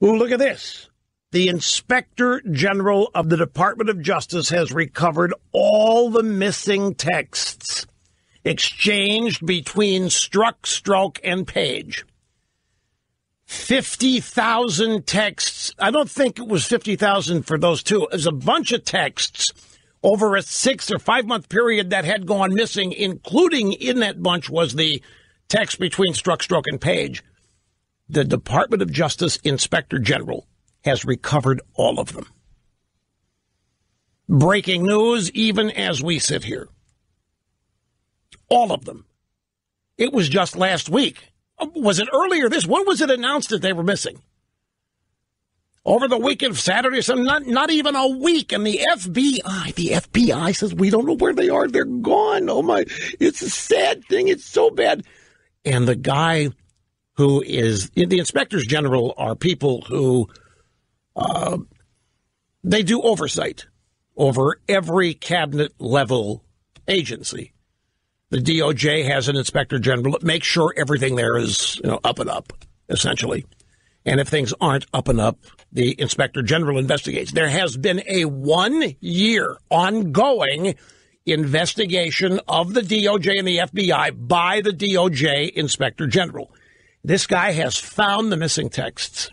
Ooh, look at this. The Inspector General of the Department of Justice has recovered all the missing texts exchanged between Strzok, and Page. 50,000 texts. I don't think it was 50,000 for those two. It was a bunch of texts over a 6 or 5 month period that had gone missing, including in that bunch was the text between Strzok, and Page. The Department of Justice Inspector General has recovered all of them. Breaking news, even as we sit here. All of them. It was just last week. Was it earlier this? When was it announced that they were missing? Over the weekend, Saturday or something? Not even a week. And the FBI says, we don't know where they are. They're gone. Oh, my. It's a sad thing. It's so bad. And the guy who is, the inspectors general are people who, they do oversight over every cabinet level agency. The DOJ has an inspector general that makes sure everything there is, up and up, essentially. And if things aren't up and up, the inspector general investigates. There has been a 1-year ongoing investigation of the DOJ and the FBI by the DOJ inspector general. This guy has found the missing texts.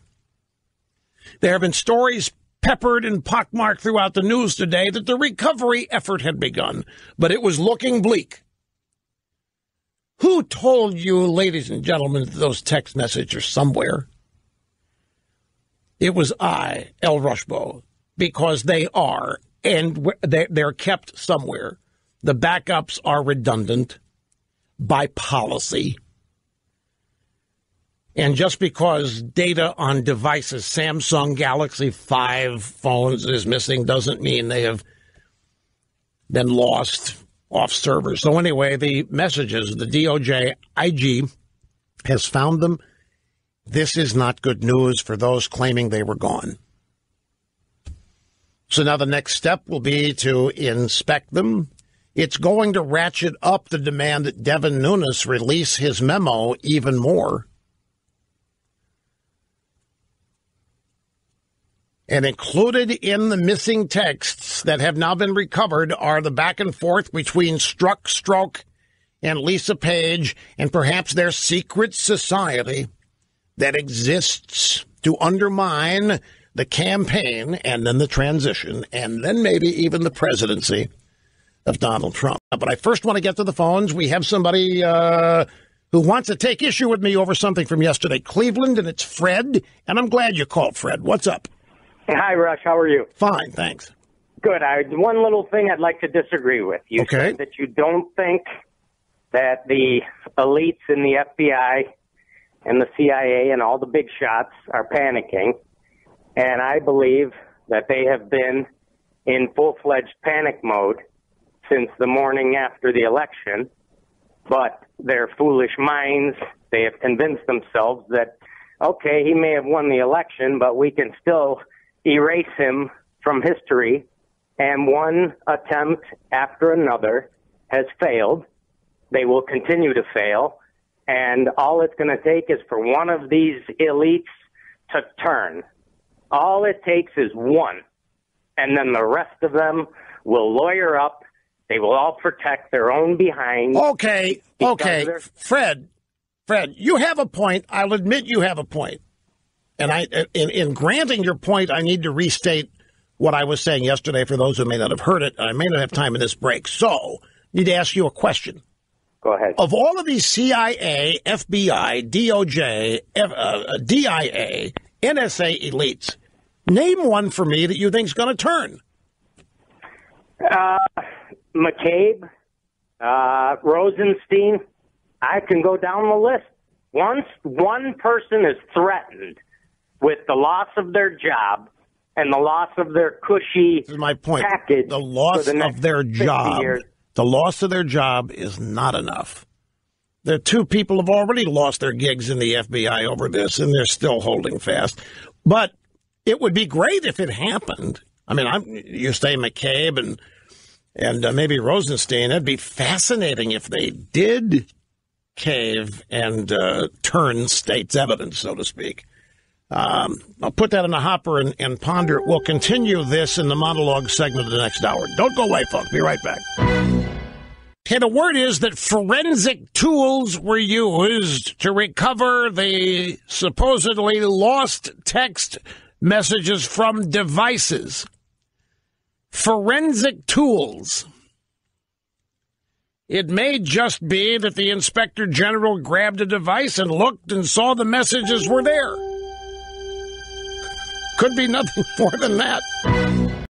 There have been stories peppered and pockmarked throughout the news today that the recovery effort had begun, but it was looking bleak. Who told you, ladies and gentlemen, that those text messages are somewhere? It was I, El Rushbo, because they are, and they're kept somewhere. The backups are redundant by policy. And just because data on devices, Samsung Galaxy 5 phones is missing, doesn't mean they have been lost off servers. So anyway, the messages, the DOJ IG has found them. This is not good news for those claiming they were gone. So now the next step will be to inspect them. It's going to ratchet up the demand that Devin Nunes release his memo even more. And included in the missing texts that have now been recovered are the back and forth between Strzok, and Lisa Page, and perhaps their secret society that exists to undermine the campaign and then the transition and then maybe even the presidency of Donald Trump. But I first want to get to the phones. We have somebody who wants to take issue with me over something from yesterday. Cleveland, and it's Fred. And I'm glad you called, Fred. What's up? Hi, Rush. How are you? Fine, thanks. Good. One little thing I'd like to disagree with. You okay. said that you don't think that the elites in the FBI and the CIA and all the big shots are panicking. And I believe that they have been in full-fledged panic mode since the morning after the election. But their foolish minds, they have convinced themselves that, okay, he may have won the election, but we can still erase him from history, and one attempt after another has failed. They will continue to fail, and all it's going to take is for one of these elites to turn. All it takes is one, and then the rest of them will lawyer up. They will all protect their own behind. Okay, Fred, you have a point. I'll admit you have a point. And in granting your point, I need to restate what I was saying yesterday for those who may not have heard it. I may not have time in this break. So I need to ask you a question. Go ahead. Of all of these CIA, FBI, DOJ, DIA, NSA elites, name one for me that you think is going to turn. McCabe, Rosenstein. I can go down the list. Once one person is threatened with the loss of their job and the loss of their cushy this is my point. Package, the loss of their job. The loss of their job is not enough. There are two people who have already lost their gigs in the FBI over this, and they're still holding fast. But it would be great if it happened. I mean, you say McCabe and maybe Rosenstein. It'd be fascinating if they did cave and turn state's evidence, so to speak. I'll put that in the hopper and ponder it. We'll continue this in the monologue segment of the next hour. Don't go away, folks. Be right back. Okay, the word is that forensic tools were used to recover the supposedly lost text messages from devices. Forensic tools. It may just be that the Inspector General grabbed a device and looked and saw the messages were there. Could be nothing more than that.